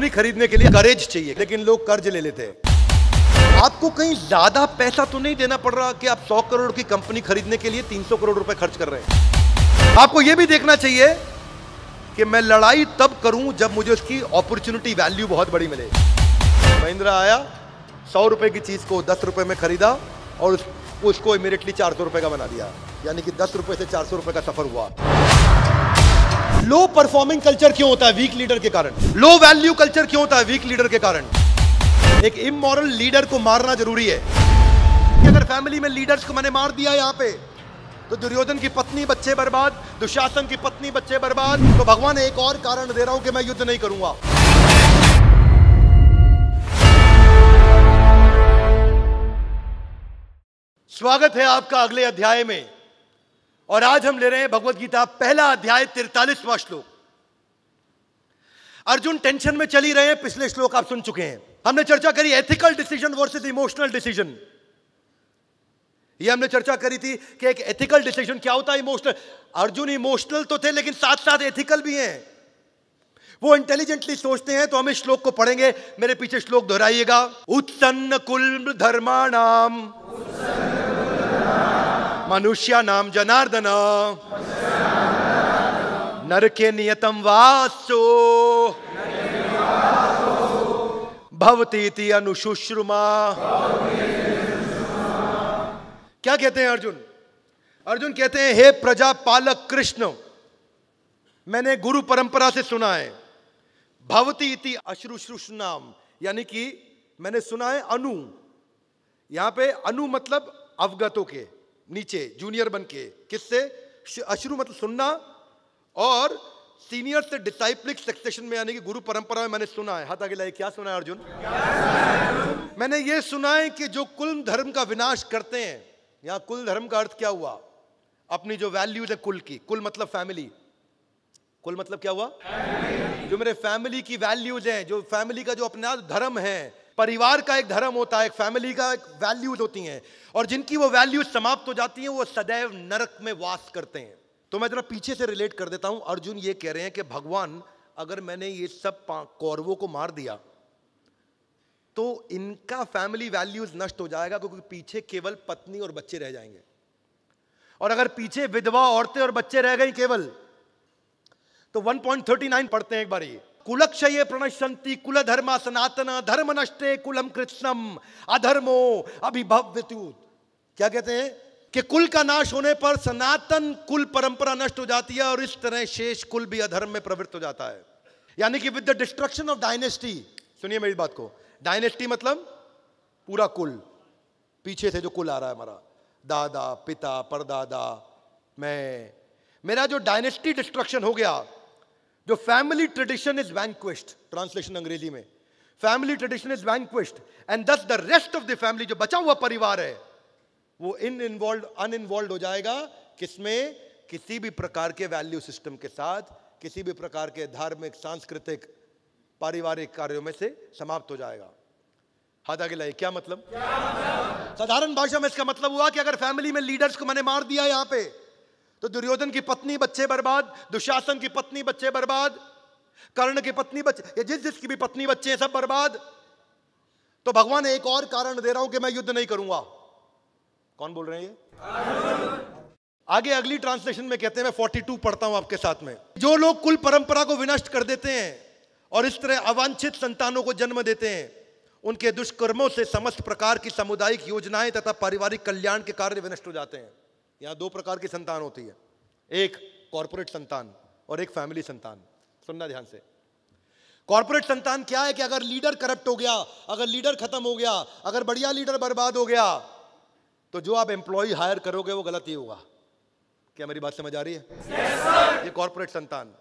Company खरीदने के लिए करेज चाहिए, लेकिन लोग कर्ज ले लेते हैं। आपको कहीं ज्यादा पैसा तो नहीं देना पड़ रहा कि आप 100 करोड़ की कंपनी खरीदने के लिए 300 करोड़ रुपए खर्च कर रहे हैं। आपको यह भी देखना चाहिए कि मैं लड़ाई तब करूं जब मुझे उसकी अपॉर्चुनिटी वैल्यू बहुत बड़ी मिले। महिंद्रा आया, 100 रुपए की चीज को 10 रुपए में खरीदा और उसको इमीडिएटली 400 रुपए का बना दिया, यानी कि 10 रुपए से 400 रुपए का सफर हुआ। लो परफॉर्मिंग कल्चर क्यों होता है? वीक लीडर के कारण। लो वैल्यू कल्चर क्यों होता है? वीक लीडर के कारण। एक इमोरल लीडर को मारना जरूरी है कि अगर फैमिली में लीडर्स को मैंने मार दिया यहां पे, तो दुर्योधन की पत्नी बच्चे बर्बाद, दुशासन की पत्नी बच्चे बर्बाद। तो भगवान एक और कारण दे रहा हूं कि मैं युद्ध नहीं करूंगा। स्वागत है आपका अगले अध्याय में, और आज हम ले रहे हैं भगवत गीता पहला अध्याय 43वां श्लोक। अर्जुन टेंशन में चल ही रहे हैं, पिछले श्लोक आप सुन चुके हैं। हमने चर्चा करी ethical decision versus emotional decision. ये हमने चर्चा करी थी कि एक एथिकल डिसीजन क्या होता है, इमोशनल। अर्जुन इमोशनल तो थे लेकिन साथ साथ एथिकल भी हैं। वो इंटेलिजेंटली सोचते हैं। तो हम इस श्लोक को पढ़ेंगे, मेरे पीछे श्लोक दोहराइएगा। उत्सन्न कुल धर्माणाम मनुष्या नाम जनार्दन नरके नियतम वासो भवतीति अनुशुश्रुमा। क्या कहते हैं अर्जुन? अर्जुन कहते हैं, हे प्रजापालक कृष्ण, मैंने गुरु परंपरा से सुना है, भवती इति अश्रुश्रुष्णाम, यानी कि मैंने सुना है अनु। यहां पे अनु मतलब अवगतों के नीचे जूनियर बन के, किससे? अश्रु मतलब सुनना, और सीनियर से डिसाइप्लिक सक्सेशन में, यानी कि गुरु परंपरा में मैंने सुना है। हाथ आगे लाइए, क्या सुना है अर्जुन? मैंने ये सुना है कि जो कुल धर्म का विनाश करते हैं, यहां कुल धर्म का अर्थ क्या हुआ? अपनी जो वैल्यूज है कुल की। कुल मतलब फैमिली। कुल मतलब क्या हुआ? जो मेरे फैमिली की वैल्यूज हैं, जो फैमिली का जो अपना धर्म है, परिवार का एक धर्म होता है, एक फैमिली का एक वैल्यूज होती हैं, और जिनकी वो वैल्यूज समाप्त हो जाती हैं वो सदैव नरक में वास करते हैं। तो मैं जरा पीछे से रिलेट कर देता हूं। अर्जुन ये कह रहे हैं कि भगवान, अगर मैंने ये सब कौरवों को मार दिया तो इनका फैमिली वैल्यूज नष्ट हो जाएगा, क्योंकि पीछे केवल पत्नी और बच्चे रह जाएंगे। और अगर पीछे विधवा औरतें और बच्चे रह गए केवल, तो 1.39 पढ़ते हैं एक बार ये। कुलक्षये प्रणश्यन्ति कुल धर्मा सनातन धर्म नष्टे कुलम कृत्स्नम अधर्मो अभिभव्यतु। क्या कहते हैं कि कुल का नाश होने पर सनातन कुल परंपरा नष्ट हो जाती है, और इस तरह शेष कुल भी अधर्म में प्रवृत्त हो जाता है। यानी कि with the destruction of dynasty, सुनिए मेरी बात को, डायनेस्टी मतलब पूरा कुल, पीछे से जो कुल आ रहा है हमारा, दादा पिता परदादा, मैं, मेरा जो डायनेस्टी डिस्ट्रक्शन हो गया, जो फैमिली ट्रेडिशन इज वैंक्विश्ड, ट्रांसलेशन अंग्रेजी में, फैमिली ट्रेडिशन इज वैंक्विश्ड एंड दस the rest of the family, जो बचा हुआ परिवार है, वो अनइन्वॉल्व हो जाएगा। किसमें? किसी भी प्रकार के वैल्यू सिस्टम के साथ, किसी भी प्रकार के धार्मिक सांस्कृतिक पारिवारिक कार्यों में से समाप्त हो जाएगा। हाथ आगे लाइए, क्या मतलब? साधारण भाषा में इसका मतलब हुआ कि अगर फैमिली में लीडर्स को मैंने मार दिया यहां पे, तो दुर्योधन की पत्नी बच्चे बर्बाद, दुशासन की पत्नी बच्चे बर्बाद, कर्ण की पत्नी बच्चे, जिसकी भी पत्नी बच्चे हैं सब बर्बाद। तो भगवान एक और कारण दे रहा हूं कि मैं युद्ध नहीं करूंगा। कौन बोल रहे हैं ये? आगे अगली ट्रांसलेशन में कहते हैं, मैं 42 पढ़ता हूं आपके साथ में। जो लोग कुल परंपरा को विनष्ट कर देते हैं और इस तरह अवांछित संतानों को जन्म देते हैं, उनके दुष्कर्मों से समस्त प्रकार की सामुदायिक योजनाएं तथा पारिवारिक कल्याण के कार्य विनष्ट हो जाते हैं। यहां दो प्रकार की संतान होती है, एक कॉर्पोरेट संतान और एक फैमिली संतान। सुनना ध्यान से। कॉर्पोरेट संतान क्या है कि अगर लीडर करप्ट हो गया, अगर लीडर खत्म हो गया, अगर बढ़िया लीडर बर्बाद हो गया, तो जो आप एम्प्लॉय हायर करोगे वो गलत ही होगा। क्या मेरी बात समझ आ रही है? yes, ये कॉर्पोरेट संतान।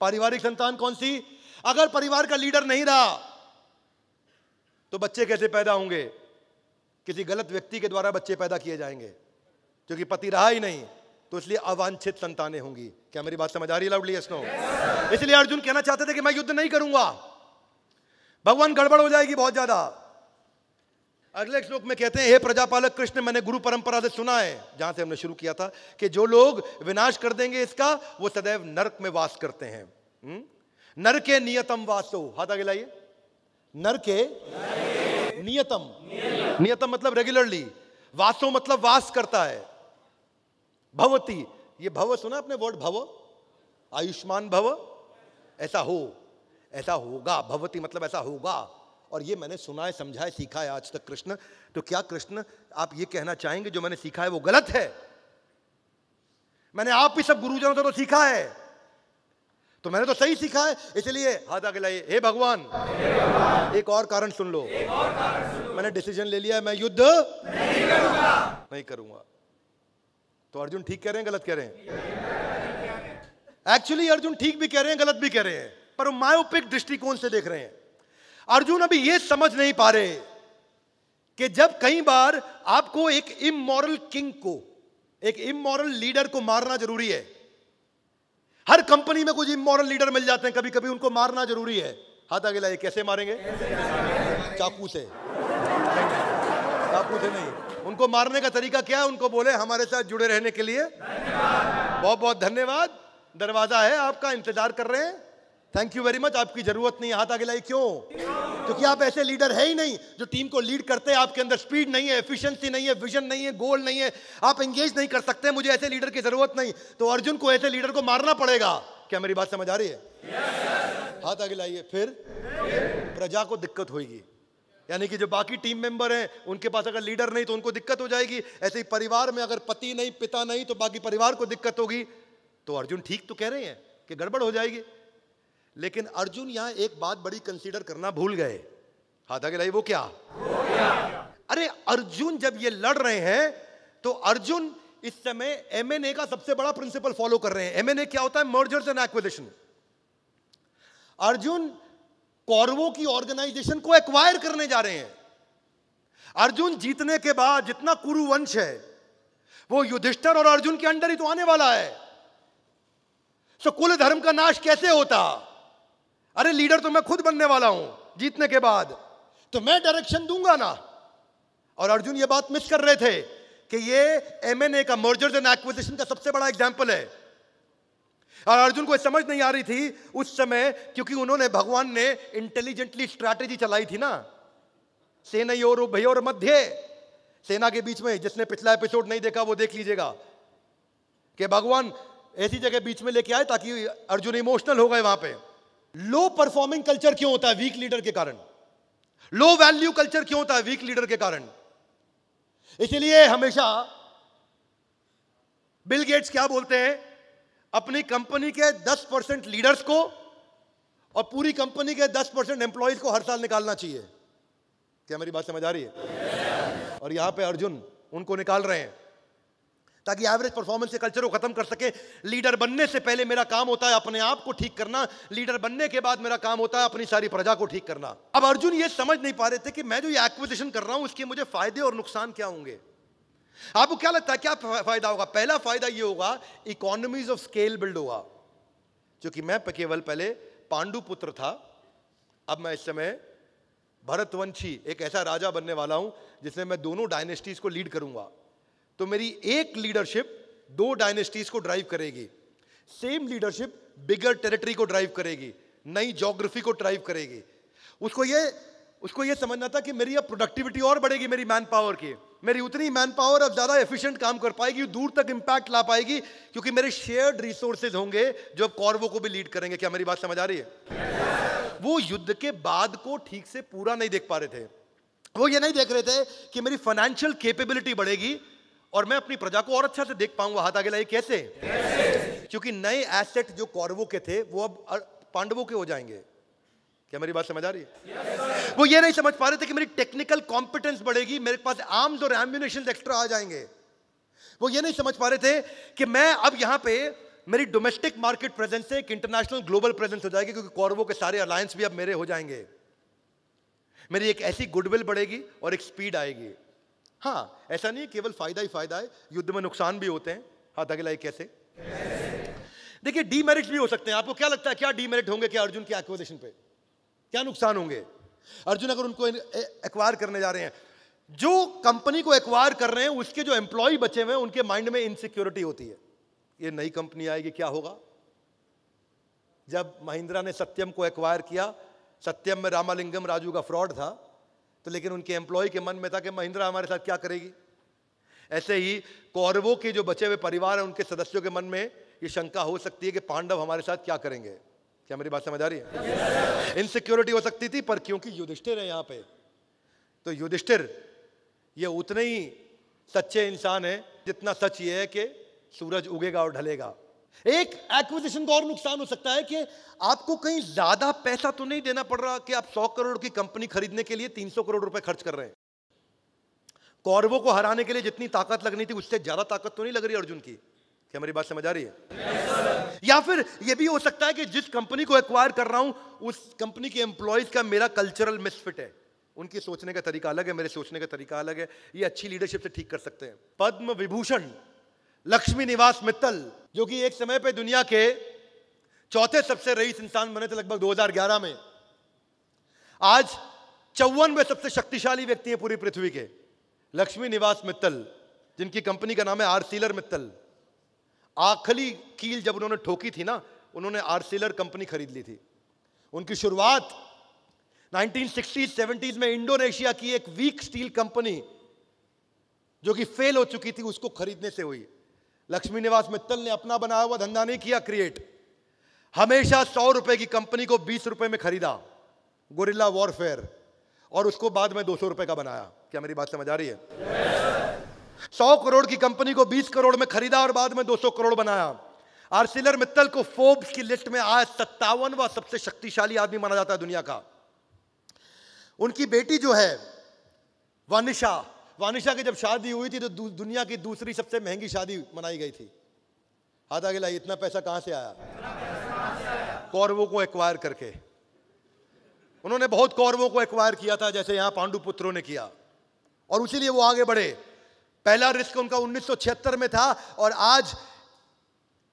पारिवारिक संतान कौन सी? अगर परिवार का लीडर नहीं रहा तो बच्चे कैसे पैदा होंगे? किसी गलत व्यक्ति के द्वारा बच्चे पैदा किए जाएंगे, क्योंकि पति रहा ही नहीं, तो इसलिए अवांछित संतानें होंगी। क्या मेरी बात समझ आ रही है? Loudly yes no? इसलिए अर्जुन कहना चाहते थे कि मैं युद्ध नहीं करूंगा, भगवान गड़बड़ हो जाएगी बहुत ज्यादा। अगले श्लोक में कहते हैं, हे प्रजापालक कृष्ण, मैंने गुरु परंपरा से सुना है, जहां से हमने शुरू किया था, कि जो लोग विनाश कर देंगे इसका, वो सदैव नरक में वास करते हैं। नर के नियतम वासो, हाथ आगे लाइए। नर के नियतम, नियतम मतलब रेगुलरली, वासो मतलब वास करता है। भवती, ये भव सुना आपने वर्ड भव, आयुष्मान भव, ऐसा हो, ऐसा होगा। भवती मतलब ऐसा होगा। और ये मैंने सुना है, समझा है, सीखा है आज तक कृष्ण। तो क्या कृष्ण आप ये कहना चाहेंगे जो मैंने सीखा है वो गलत है? मैंने आप ही सब गुरुजनों से तो सीखा है, तो मैंने तो सही सीखा है, इसलिए हाथ आगे लाइए। हे भगवान, एक और कारण सुन लो, मैंने डिसीजन ले लिया है, मैं युद्ध नहीं करूंगा। तो अर्जुन ठीक कह रहे हैं, गलत कह रहे हैं? एक्चुअली अर्जुन ठीक भी कह रहे हैं, गलत भी कह रहे हैं, पर मायोपिक दृष्टिकोण से देख रहे हैं। अर्जुन अभी यह समझ नहीं पा रहे कि जब कई बार आपको एक इमोरल किंग को, एक इमोरल लीडर को मारना जरूरी है। हर कंपनी में कुछ इमोरल लीडर मिल जाते हैं, कभी कभी उनको मारना जरूरी है। हाथ आगे लाइए। कैसे मारेंगे? चाकू से? चाकू से नहीं। उनको मारने का तरीका क्या है? उनको बोले हमारे साथ जुड़े रहने के लिए बहुत बहुत धन्यवाद, दरवाजा है आपका, इंतजार कर रहे हैं, थैंक यू वेरी मच, आपकी जरूरत नहीं है। हाथ आगे लाइए। क्यों? क्योंकि आप ऐसे लीडर है ही नहीं जो टीम को लीड करते हैं। आपके अंदर स्पीड नहीं है, एफिशिएंसी नहीं है, विजन नहीं है, गोल नहीं है, आप एंगेज नहीं कर सकते। मुझे ऐसे लीडर की जरूरत नहीं। तो अर्जुन को ऐसे लीडर को मारना पड़ेगा। क्या मेरी बात समझ आ रही है? हाथ आगे लाइए। फिर प्रजा को दिक्कत होगी, यानी कि जो बाकी टीम मेंबर हैं उनके पास अगर लीडर नहीं तो उनको दिक्कत हो जाएगी। ऐसे ही परिवार में अगर पति नहीं, पिता नहीं, तो बाकी परिवार को दिक्कत होगी। तो अर्जुन ठीक तो कह रहे हैं कि गड़बड़ हो जाएगी, लेकिन अर्जुन यहां एक बात बड़ी कंसीडर करना भूल गए। हाथ आगे लाइए। वो क्या? अरे अर्जुन जब ये लड़ रहे हैं तो अर्जुन इस समय M&A का सबसे बड़ा प्रिंसिपल फॉलो कर रहे हैं। M&A क्या होता है? Mergers and acquisition. अर्जुन कौरवों की ऑर्गेनाइजेशन को एक्वायर करने जा रहे हैं। अर्जुन जीतने के बाद जितना कुरु वंश है वो युधिष्ठिर और अर्जुन के अंडर ही तो आने वाला है। सो कुल धर्म का नाश कैसे होता? अरे लीडर तो मैं खुद बनने वाला हूं जीतने के बाद, तो मैं डायरेक्शन दूंगा ना। और अर्जुन ये बात मिस कर रहे थे कि ये M&A का, मर्जर्स एंड एक्विजिशन का सबसे बड़ा एग्जांपल है। और अर्जुन को समझ नहीं आ रही थी उस समय, क्योंकि उन्होंने, भगवान ने इंटेलिजेंटली स्ट्रैटेजी चलाई थी ना, सेनयोर उभयोर मध्य, सेना के बीच में। जिसने पिछला एपिसोड नहीं देखा वो देख लीजिएगा कि भगवान ऐसी जगह बीच में लेके आए ताकि अर्जुन इमोशनल हो गए वहां पे। लो परफॉर्मिंग कल्चर क्यों होता है? वीक लीडर के कारण। लो वैल्यू कल्चर क्यों होता है? वीक लीडर के कारण। इसलिए हमेशा बिल गेट्स क्या बोलते हैं? अपनी कंपनी के 10% लीडर्स को और पूरी कंपनी के 10% एम्प्लॉइज को हर साल निकालना चाहिए। क्या मेरी बात समझ आ रही है? और यहां पे अर्जुन उनको निकाल रहे हैं ताकि एवरेज परफॉर्मेंस के कल्चर को खत्म कर सके। लीडर बनने से पहले मेरा काम होता है अपने आप को ठीक करना, लीडर बनने के बाद मेरा काम होता है अपनी सारी प्रजा को ठीक करना। अब अर्जुन ये समझ नहीं पा रहे थे कि मैं जो ये एक्विजिशन कर रहा हूं उसके मुझे फायदे और नुकसान क्या होंगे। आपको क्या लगता है क्या फायदा होगा? पहला फायदा ये होगा, इकोनॉमीज ऑफ स्केल बिल्ड होगा। क्योंकि मैं केवल पहले पांडु पुत्र था, अब मैं इस समय भरतवंशी एक ऐसा राजा बनने वाला हूं जिसमें मैं दोनों डायनेस्टीज को लीड करूंगा। तो मेरी एक लीडरशिप 2 डायनेस्टीज को ड्राइव करेगी, सेम लीडरशिप बिगर टेरिटरी को ड्राइव करेगी, नई ज्योग्राफी को ड्राइव करेगी। उसको ये समझना था कि मेरी अब प्रोडक्टिविटी और बढ़ेगी, मेरी मैन पावर की, मेरी उतनी मैन पावर अब ज्यादा एफिशिएंट काम कर पाएगी, दूर तक इंपैक्ट ला पाएगी, क्योंकि मेरे शेयर्ड रिसोर्सेज होंगे जो अब कौरवों को भी लीड करेंगे। क्या मेरी बात समझ आ रही है? वो युद्ध के बाद को ठीक से पूरा नहीं देख पा रहे थे। वो ये नहीं देख रहे थे कि मेरी फाइनेंशियल कैपेबिलिटी बढ़ेगी और मैं अपनी प्रजा को और अच्छा से देख पाऊंगा। हाथ आगे लाइए। कैसे? क्योंकि नए एसेट जो कौरवों के थे वो अब पांडवों के हो जाएंगे। क्या मेरी बात समझ आ रही है? वो ये नहीं समझ पा रहे थे कि मेरी टेक्निकल कॉम्पिटेंस बढ़ेगी, मेरे पास आर्म्स और एम्युनिशन एक्स्ट्रा आ जाएंगे। वो ये नहीं समझ पा रहे थे कि मैं अब यहां पे मेरी डोमेस्टिक मार्केट प्रेजेंस से एक इंटरनेशनल ग्लोबल प्रेजेंस हो जाएगी, क्योंकि कौरवों के सारे अलायंस भी अब मेरे हो जाएंगे। मेरी एक ऐसी गुडविल बढ़ेगी और एक स्पीड आएगी। हाँ, ऐसा नहीं केवल फायदा ही फायदा है, युद्ध में नुकसान भी होते हैं। हाथ आगे लाइए। कैसे? देखिए, डीमेरिट्स भी हो सकते हैं। आपको क्या लगता है क्या डीमेरिट होंगे क्या अर्जुन के एक्विजिशन पे? क्या नुकसान होंगे? अर्जुन अगर उनको एक्वायर करने जा रहे हैं, जो कंपनी को एक्वायर कर रहे हैं उसके जो एम्प्लॉय बचे हुए हैं उनके माइंड में इनसिक्योरिटी होती है, ये नई कंपनी आएगी क्या होगा, जब महिंद्रा ने सत्यम को एक्वायर किया, सत्यम में रामालिंगम राजू का फ्रॉड था, तो लेकिन उनके एम्प्लॉय के मन में था कि महिंद्रा हमारे साथ क्या करेगी। ऐसे ही कौरवों के जो बचे हुए परिवार हैं, उनके सदस्यों के मन में ये शंका हो सकती है कि पांडव हमारे साथ क्या करेंगे। क्या मेरी बात समझ आ रही है? इनसिक्योरिटी हो सकती थी, पर क्योंकि युधिष्ठिर है यहाँ पे, तो युधिष्ठिर ये उतने ही सच्चे इंसान है जितना सच ये है कि सूरज उगेगा और ढलेगा। एक एक्विजिशन का और नुकसान हो सकता है कि आपको कहीं ज्यादा पैसा तो नहीं देना पड़ रहा कि आप 100 करोड़ की कंपनी खरीदने के लिए 300 करोड़ रुपए खर्च कर रहे हैं। कौरवों को हराने के लिए जितनी ताकत लगनी थी उससे ज्यादा ताकत तो नहीं लग रही अर्जुन की। क्या मेरी बात समझ आ रही है? या फिर यह भी हो सकता है कि जिस कंपनी को एक्वायर कर रहा हूं उस कंपनी के एम्प्लॉयज का मेरा कल्चरल मिसफिट है, उनकी सोचने का तरीका अलग है, मेरे सोचने का तरीका अलग है। ये अच्छी लीडरशिप से ठीक कर सकते हैं। पद्म विभूषण लक्ष्मी निवास मित्तल, जो कि एक समय पे दुनिया के चौथे सबसे रईस इंसान बने थे लगभग 2011 में, आज 54वें सबसे शक्तिशाली व्यक्ति हैं पूरी पृथ्वी के। लक्ष्मी निवास मित्तल, जिनकी कंपनी का नाम है आर्सिलर मित्तल। आखिरी कील जब उन्होंने ठोकी थी ना, उन्होंने आर्सिलर कंपनी खरीद ली थी। उनकी शुरुआत 1960s 70s में इंडोनेशिया की एक वीक स्टील कंपनी जो कि फेल हो चुकी थी उसको खरीदने से हुई। लक्ष्मी निवास मित्तल ने अपना बनाया हुआ धंधा नहीं किया क्रिएट, हमेशा 100 रुपए की कंपनी को 20 रुपए में खरीदा, गोरिल्ला वॉरफेयर, और उसको बाद में 200 रुपए का बनाया। क्या मेरी बात समझ आ रही है? 100 करोड़ की कंपनी को 20 करोड़ में खरीदा और बाद में 200 करोड़ बनाया। आर्सिलर मित्तल को फोर्ब्स की लिस्ट में आज 57वां सबसे शक्तिशाली आदमी माना जाता है दुनिया का। उनकी बेटी जो है वानिशा, वानिशा की जब शादी हुई थी तो दुनिया की दूसरी सबसे महंगी शादी मनाई गई थी। हाथ आगे लाइए, इतना पैसा कहां से आया? कौरवों को एक्वायर करके। उन्होंने बहुत कौरवों को एक्वायर किया था, जैसे यहां पांडु पुत्रों ने किया, और उसीलिए वो आगे बढ़े। पहला रिस्क उनका 1976 में था, और आज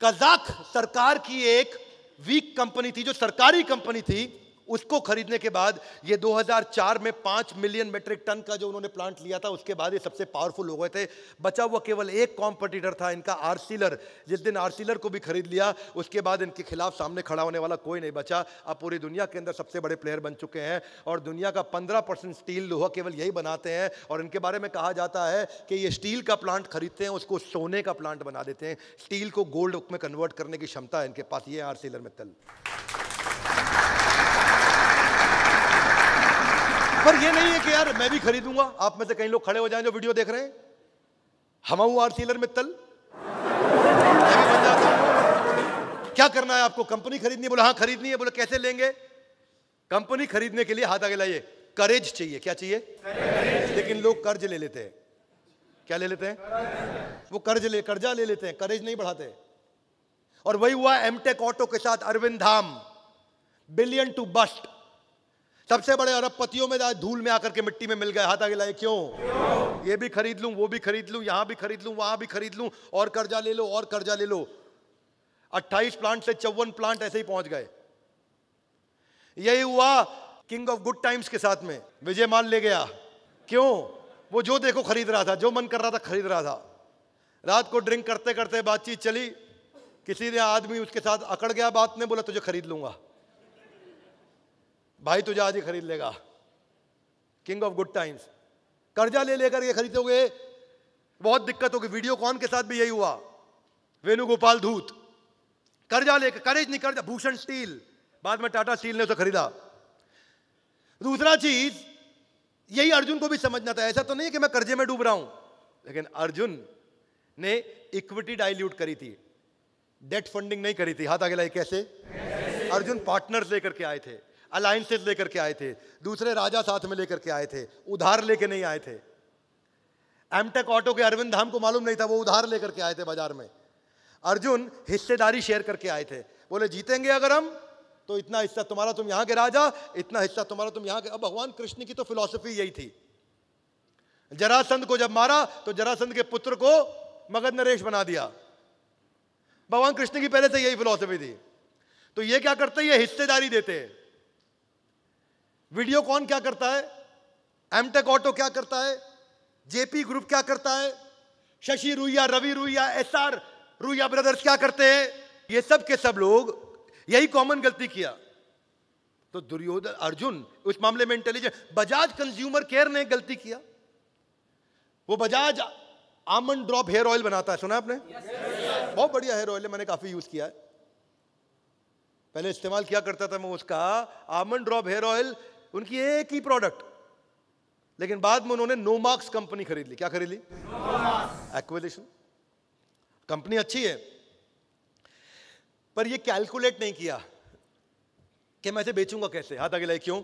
कजाक सरकार की एक वीक कंपनी थी, जो सरकारी कंपनी थी, उसको खरीदने के बाद ये 2004 में 5 मिलियन मेट्रिक टन का जो उन्होंने प्लांट लिया था, उसके बाद ये सबसे पावरफुल हो गए थे। बचा हुआ केवल एक कॉम्पिटिटर था इनका, आर्सिलर। जिस दिन आर्सिलर को भी खरीद लिया उसके बाद इनके खिलाफ सामने खड़ा होने वाला कोई नहीं बचा। अब पूरी दुनिया के अंदर सबसे बड़े प्लेयर बन चुके हैं, और दुनिया का 15% स्टील लोहा केवल यही बनाते हैं। और इनके बारे में कहा जाता है कि ये स्टील का प्लांट खरीदते हैं, उसको सोने का प्लांट बना देते हैं। स्टील को गोल्ड में कन्वर्ट करने की क्षमता है इनके पास। ये आर्सिलर मित्तल। पर ये नहीं है कि यार मैं भी खरीदूंगा। आप में से कई लोग खड़े हो जाएं जो वीडियो देख रहे हैं, हम हूं आर्सिलर मित्तल, मैं भी बन जाता हूं। क्या करना है आपको? कंपनी खरीदनी है? बोले हाँ खरीदनी है। बोले कैसे लेंगे? कंपनी खरीदने के लिए हाथ आगे लाइए, करेज चाहिए। क्या चाहिए? लेकिन लोग कर्ज ले लेते हैं। क्या ले लेते हैं? वो कर्जा ले लेते हैं, करेज नहीं बढ़ाते। और वही हुआ एमटेक ऑटो के साथ। अरविंद धाम बिलियन टू बस्ट, सबसे बड़े अरबपतियों में आज धूल में आकर के मिट्टी में मिल गए। हाथ आगे लाए, क्यों? ये भी खरीद लूं, वो भी खरीद लूं, यहां भी खरीद लूं, वहां भी खरीद लूं, और कर्जा ले लो, और कर्जा ले लो। 28 प्लांट से 54 प्लांट ऐसे ही पहुंच गए। यही हुआ किंग ऑफ गुड टाइम्स के साथ में। विजय माल ले गया, क्यों? वो जो देखो खरीद रहा था, जो मन कर रहा था खरीद रहा था। रात को ड्रिंक करते करते बातचीत चली, किसी ने आदमी उसके साथ अकड़ गया बात में, बोला तुझे खरीद लूंगा भाई, तुझे आज ही खरीद लेगा। King of good times. कर्जा ले लेकर के खरीदोगे बहुत दिक्कत होगी। वीडियोकॉन के साथ भी यही हुआ। वेणुगोपाल धूत कर्जा लेकर, करेज नहीं, कर्जा। भूषण स्टील, बाद में टाटा स्टील ने उसे खरीदा। दूसरा चीज, यही अर्जुन को भी समझना था। ऐसा तो नहीं है कि मैं कर्जे में डूब रहा हूं, लेकिन अर्जुन ने इक्विटी डाइल्यूट करी थी, डेट फंडिंग नहीं करी थी। हाथ आगे लाइए, कैसे? अर्जुन पार्टनर्स लेकर के आए थे, अलायंसेस लेकर के आए थे, दूसरे राजा साथ में लेकर के आए थे, उधार लेके नहीं आए थे। एमटेक ऑटो के अरविंद धाम को मालूम नहीं था, वो उधार लेकर के आए थे बाजार में। अर्जुन हिस्सेदारी शेयर करके आए थे। बोले जीतेंगे अगर हम तो इतना हिस्सा तुम्हारा, तुम यहां के राजा, इतना हिस्सा तुम्हारा, तुम यहां के। अब भगवान कृष्ण की तो फिलॉसफी यही थी। जरासंध को जब मारा तो जरासंध के पुत्र को मगध नरेश बना दिया। भगवान कृष्ण की पहले से यही फिलॉसफी थी। तो ये क्या करते हैं? ये हिस्सेदारी देते हैं। वीडियोकॉन क्या करता है? एमटेक ऑटो क्या करता है? जेपी ग्रुप क्या करता है? शशि रुइया, रवि रुइया, एसआर रुइया ब्रदर्स क्या करते हैं? ये सब के सब लोग यही कॉमन गलती किया। तो दुर्योधन अर्जुन उस मामले में इंटेलिजेंट। बजाज कंज्यूमर केयर ने गलती किया, वो Bajaj almond drop hair oil बनाता है, सुना आपने? बहुत बढ़िया हेयर ऑयल है, मैंने काफी यूज किया है, पहले इस्तेमाल किया करता था मैं उसका। आमंड ड्रॉप हेयर ऑयल उनकी एक ही प्रोडक्ट, लेकिन बाद में उन्होंने नोमार्क्स कंपनी खरीद ली। क्या खरीद ली? एक्विजिशन। कंपनी अच्छी है, पर ये कैलकुलेट नहीं किया कि मैं इसे बेचूंगा कैसे। हाथ आगे लाइए, क्यों?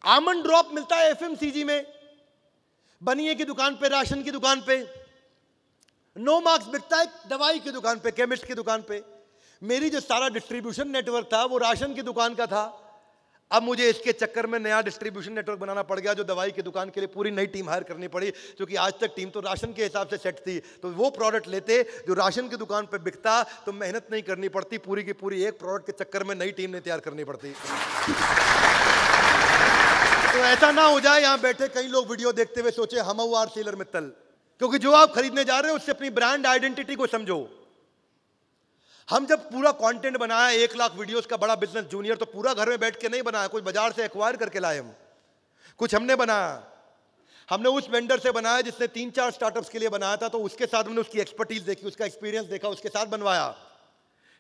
आमंड ड्रॉप मिलता है एफएमसीजी में, बनिए की दुकान पे, राशन की दुकान पे। नोमार्क्स बिकता है दवाई की दुकान पे, केमिस्ट की दुकान पे। मेरी जो सारा डिस्ट्रीब्यूशन नेटवर्क था वो राशन की दुकान का था। अब मुझे इसके चक्कर में नया डिस्ट्रीब्यूशन नेटवर्क बनाना पड़ गया, जो दवाई की दुकान के लिए पूरी नई टीम हायर करनी पड़ी, क्योंकि आज तक टीम तो राशन के हिसाब से सेट थी। तो वो प्रोडक्ट लेते जो राशन की दुकान पे बिकता, तो मेहनत नहीं करनी पड़ती, पूरी की पूरी एक प्रोडक्ट के चक्कर में नई टीम ने तैयार करनी पड़ती। तो ऐसा ना हो जाए यहां बैठे कई लोग वीडियो देखते हुए सोचे हम आर सीलर मित्तल, क्योंकि जो आप खरीदने जा रहे हो उससे अपनी ब्रांड आइडेंटिटी को समझो। हम जब पूरा कंटेंट बनाया 1 लाख वीडियोस का बड़ा बिजनेस जूनियर, तो पूरा घर में बैठ के नहीं बनाया, कुछ बाजार से एक्वायर करके लाए हम, कुछ हमने बनाया। हमने उस वेंडर से बनाया जिसने 3-4 स्टार्टअप्स के लिए बनाया था, तो उसके साथ हमने उसकी एक्सपर्टीज देखी, उसका एक्सपीरियंस देखा, उसके साथ बनवाया।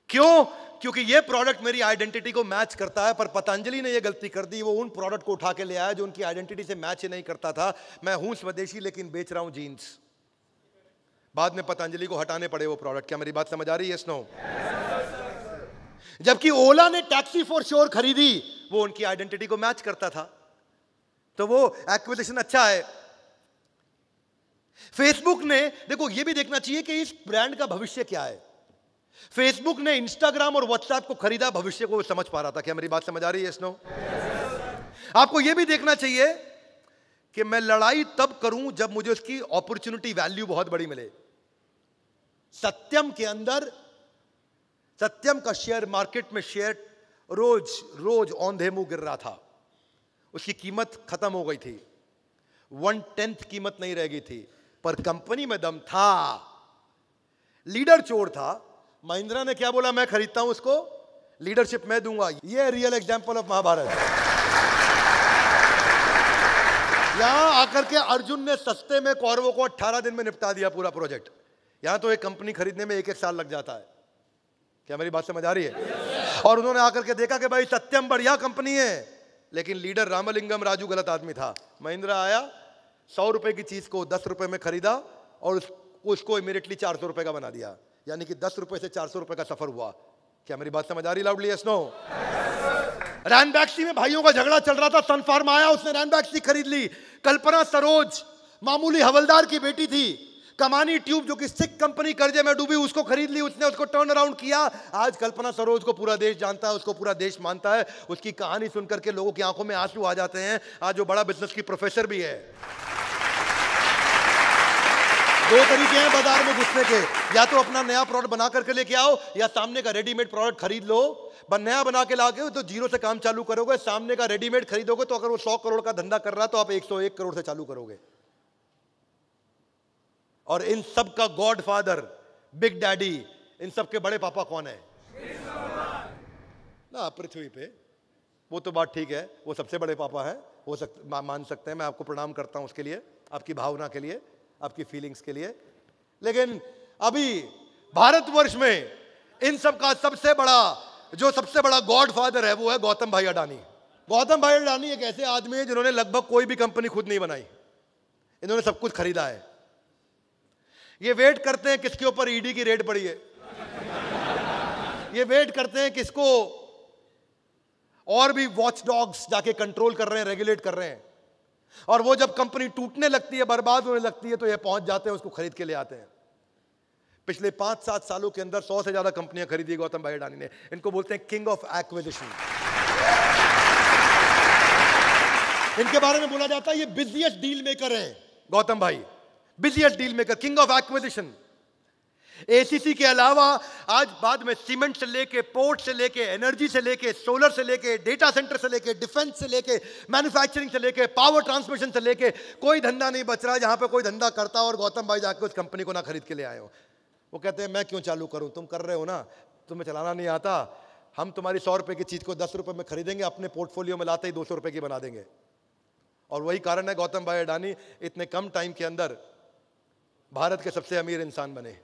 क्यों? क्योंकि ये प्रोडक्ट मेरी आइडेंटिटी को मैच करता है। पर पतंजलि ने ये गलती कर दी, वो उन प्रोडक्ट को उठा के ले आया जो उनकी आइडेंटिटी से मैच ही नहीं करता था। मैं हूं स्वदेशी लेकिन बेच रहा हूं जीन्स। बाद में पतंजलि को हटाने पड़े वो प्रोडक्ट। क्या मेरी बात समझ आ रही है? स्नो। जबकि ओला ने टैक्सी फॉर श्योर खरीदी, वो उनकी आइडेंटिटी को मैच करता था, तो वो एक्विजिशन अच्छा है। फेसबुक ने, देखो ये भी देखना चाहिए कि इस ब्रांड का भविष्य क्या है। फेसबुक ने इंस्टाग्राम और व्हाट्सएप को खरीदा, भविष्य को समझ पा रहा था। क्या मेरी बात समझ आ रही है? स्नो। आपको यह भी देखना चाहिए कि मैं लड़ाई तब करूं जब मुझे उसकी अपॉर्चुनिटी वैल्यू बहुत बड़ी मिले। सत्यम के अंदर, सत्यम का शेयर मार्केट में शेयर रोज रोज औंधे मुंह गिर रहा था, उसकी कीमत खत्म हो गई थी, 1/10 कीमत नहीं रह गई थी, पर कंपनी में दम था, लीडर चोर था। महिंद्रा ने क्या बोला? मैं खरीदता हूं उसको, लीडरशिप मैं दूंगा। ये रियल एग्जांपल ऑफ महाभारत। यहां आकर के अर्जुन ने सस्ते में कौरवों को 18 दिन में निपटा दिया पूरा प्रोजेक्ट। यहां तो एक कंपनी खरीदने में 1-1 साल लग जाता है। क्या मेरी बात समझ आ रही है? और उन्होंने आकर के देखा कि भाई सत्यम बढ़िया कंपनी है, लेकिन लीडर रामलिंगम राजू गलत आदमी था। महिंद्रा आया, 100 रुपए की चीज को 10 रुपए में खरीदा और उसको इमीडिएटली 400 रुपए का बना दिया, यानी कि 10 रुपए से 400 रुपए का सफर हुआ। क्या मेरी बात समझ आ रही? Loudly yes no. रैनबैक्सी में भाइयों का झगड़ा चल रहा था, सन फार्मा आया, उसने रैनबैक्सी खरीद ली। कल्पना सरोज मामूली हवलदार की बेटी थी, कमानी ट्यूब जो कि सिख कंपनी कर्जे में डूबी, उसको खरीद ली, उसने उसको टर्न अराउंड किया। आज कल्पना सरोज को पूरा देश जानता है, उसको पूरा देश मानता है। उसकी कहानी सुनकर के लोगों की आंखों में आंसू आ जाते हैं। आज वो बड़ा बिजनेस की प्रोफेसर भी है। 2 तरीके हैं बाजार में घुसने के, या तो अपना नया प्रोडक्ट बना करके लेके आओ, या सामने का रेडीमेड प्रोडक्ट खरीद लो। नया बना के लाके तो जीरो से काम चालू करोगे, सामने का रेडीमेड खरीदोगे तो अगर वो 100 करोड़ का धंधा कर रहा है तो आप 101 करोड़ से चालू करोगे। और इन सब का गॉड फादर, बिग डैडी, इन सब के बड़े पापा कौन है ना पृथ्वी पे? वो तो बात ठीक है, वो सबसे बड़े पापा है, हो सकता मान सकते हैं, मैं आपको प्रणाम करता हूं उसके लिए, आपकी भावना के लिए, आपकी फीलिंग्स के लिए। लेकिन अभी भारतवर्ष में इन सब का सबसे बड़ा गॉड फादर है वो है गौतम भाई अडानी। गौतम भाई अडानी एक ऐसे आदमी है जिन्होंने लगभग कोई भी कंपनी खुद नहीं बनाई, इन्होंने सब कुछ खरीदा है। ये वेट करते हैं किसके ऊपर ईडी की रेड पड़ी है, ये वेट करते हैं किसको और भी वॉच डॉग्स जाके कंट्रोल कर रहे हैं, रेगुलेट कर रहे हैं। और वो जब कंपनी टूटने लगती है, बर्बाद होने लगती है, तो ये पहुंच जाते हैं, उसको खरीद के ले आते हैं। पिछले 5-7 सालों के अंदर 100 से ज्यादा कंपनियां खरीदी गौतम भाई अडानी ने। इनको बोलते हैं किंग ऑफ एक्विजिशन। इनके बारे में बोला जाता है ये बिजिएस्ट डील मेकर हैं गौतम भाई, busiest deal maker, king of acquisition. ACC के अलावा आज बाद में सीमेंट से लेके, पोर्ट से लेके, एनर्जी से लेके, सोलर से लेके, डेटा सेंटर से लेके, डिफेंस से लेके, मैन्युफैक्चरिंग से लेके, पावर ट्रांसमिशन से लेके, कोई धंधा नहीं बच रहा जहां पे कोई धंधा करता और गौतम भाई जाके उस कंपनी को ना खरीद के ले आए हो। वो कहते हैं मैं क्यों चालू करूं, तुम कर रहे हो ना, तुम्हें चलाना नहीं आता, हम तुम्हारी 100 रुपए की चीज को 10 रुपए में खरीदेंगे, अपने पोर्टफोलियो में लाते ही 200 रुपए की बना देंगे। और वही कारण है गौतम भाई अडानी इतने कम टाइम के अंदर भारत के सबसे अमीर इंसान बने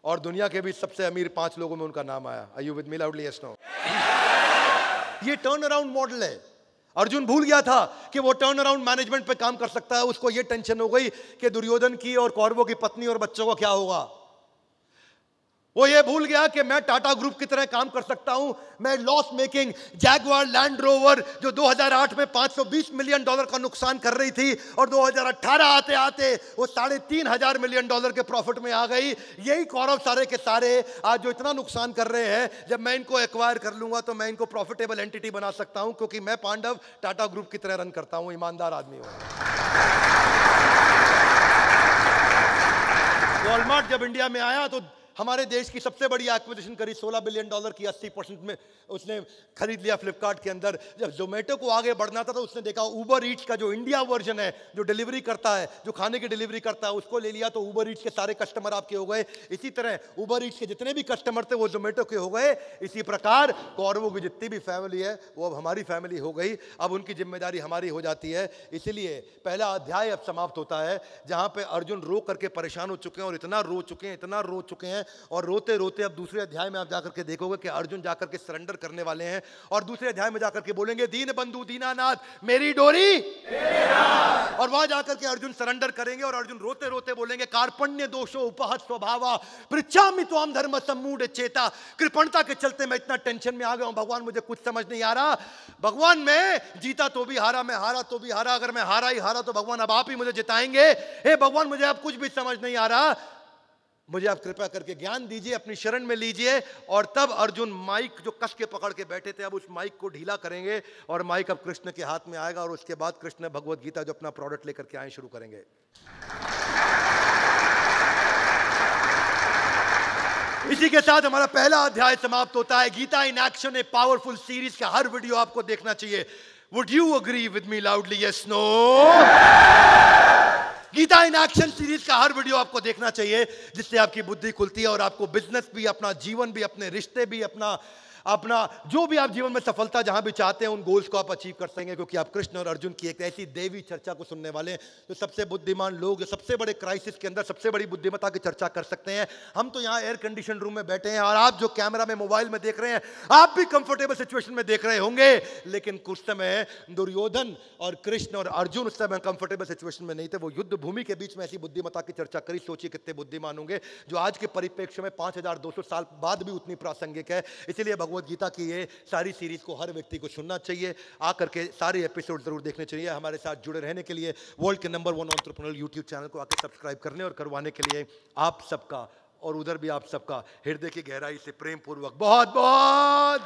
और दुनिया के भी सबसे अमीर 5 लोगों में उनका नाम आया। Are you with me loudly? Yes no? ये टर्न अराउंड मॉडल है। अर्जुन भूल गया था कि वो टर्न अराउंड मैनेजमेंट पे काम कर सकता है। उसको ये टेंशन हो गई कि दुर्योधन की और कौरवों की पत्नी और बच्चों को क्या होगा। वो ये भूल गया कि मैं टाटा ग्रुप की तरह काम कर सकता हूं। मैं loss making Jaguar land rover जो 2008 में $520 मिलियन का नुकसान कर रही थी और 2018 आते आते वो $3.5 मिलियन के प्रॉफिट में आ गई। यही कौरव सारे के सारे आज जो इतना नुकसान कर रहे हैं, जब मैं इनको एक्वायर कर लूंगा तो मैं इनको प्रॉफिटेबल एंटिटी बना सकता हूं, क्योंकि मैं पांडव टाटा ग्रुप की तरह रन करता हूं, ईमानदार आदमी हूं। वॉलमार्ट जब इंडिया में आया तो हमारे देश की सबसे बड़ी एक्विजिशन करी, $16 बिलियन की 80% में उसने खरीद लिया फ्लिपकार्ट के अंदर। जब जोमेटो को आगे बढ़ना था तो उसने देखा उबर ईट्स का जो इंडिया वर्जन है, जो डिलीवरी करता है, जो खाने की डिलीवरी करता है, उसको ले लिया तो उबर ईट्स के सारे कस्टमर आपके हो गए। इसी तरह उबर ईट्स के जितने भी कस्टमर थे वो जोमेटो के हो गए। इसी प्रकार कौरवों की जितनी भी फैमिली है वो अब हमारी फैमिली हो गई। अब उनकी जिम्मेदारी हमारी हो जाती है। इसीलिए पहला अध्याय अब समाप्त होता है जहां पे अर्जुन रो करके परेशान हो चुके हैं और इतना रो चुके हैं, इतना रो चुके हैं। और रोते रोते अब दूसरे अध्याय में आप जाकर के देखोगे कि अर्जुन जाकर के सरेंडर करने वाले हैं और दूसरे अध्याय में जाकर के बोलेंगे दीन बंधु दीनानाथ मेरी डोरी और वहां जाकर के अर्जुन सरेंडर करेंगे और अर्जुन रोते रोते बोलेंगे कार्पण्य दोषो उपहत स्वभावा पृच्छामि त्वाम धर्म सम्मूढ़ चेता। कृपणता के चलते मैं इतना टेंशन में आ गया हूं भगवान, मुझे कुछ समझ नहीं आ रहा। भगवान मैं जीता तो भी हारा, मैं हारा तो भी हारा। अगर मैं हारा ही हारा तो भगवान अब आप ही मुझे जिताएंगे। हे भगवान मुझे अब कुछ भी समझ नहीं आ रहा, मुझे आप कृपा करके ज्ञान दीजिए, अपनी शरण में लीजिए। और तब अर्जुन माइक जो कस के पकड़ के बैठे थे अब उस माइक को ढीला करेंगे और माइक अब कृष्ण के हाथ में आएगा और उसके बाद कृष्ण भगवत गीता जो अपना प्रोडक्ट लेकर के आए शुरू करेंगे। इसी के साथ हमारा पहला अध्याय समाप्त होता है। Gita in action a powerful series का हर वीडियो आपको देखना चाहिए। Would you agree with me loudly? Yes no? Gita in action series का हर वीडियो आपको देखना चाहिए, जिससे आपकी बुद्धि खुलती है और आपको बिजनेस भी, अपना जीवन भी, अपने रिश्ते भी, अपना जो भी आप जीवन में सफलता जहां भी चाहते हैं उन गोल्स को आप अचीव कर सकेंगे, क्योंकि आप कृष्ण और अर्जुन की एक ऐसी देवी चर्चा को सुनने वाले हैं जो सबसे बुद्धिमान लोग जो सबसे बड़े क्राइसिस के अंदर सबसे बड़ी बुद्धिमत्ता की चर्चा कर सकते हैं। हम तो यहाँ एयर कंडीशन रूम में बैठे हैं और आप जो कैमरा में मोबाइल में देख रहे हैं आप भी कंफर्टेबल सिचुएशन में देख रहे होंगे, लेकिन कुछ समय दुर्योधन और कृष्ण और अर्जुन उस समय कंफर्टेबल सिचुएशन में नहीं थे। वो युद्ध भूमि के बीच में ऐसी बुद्धिमत्ता की चर्चा करी। सोचिए कितने बुद्धिमान होंगे, जो आज के परिप्रेक्ष्य में 5200 साल बाद भी उतनी प्रासंगिक है। इसलिए भगवत गीता की ये सारी सीरीज को हर व्यक्ति को सुनना चाहिए, आकर के सारे एपिसोड जरूर देखने चाहिए। हमारे साथ जुड़े रहने के लिए वर्ल्ड के नंबर 1 एंटरप्रेन्योर यूट्यूब चैनल को आकर सब्सक्राइब करने और करवाने के लिए आप सबका और उधर भी आप सबका हृदय की गहराई से प्रेम पूर्वक बहुत बहुत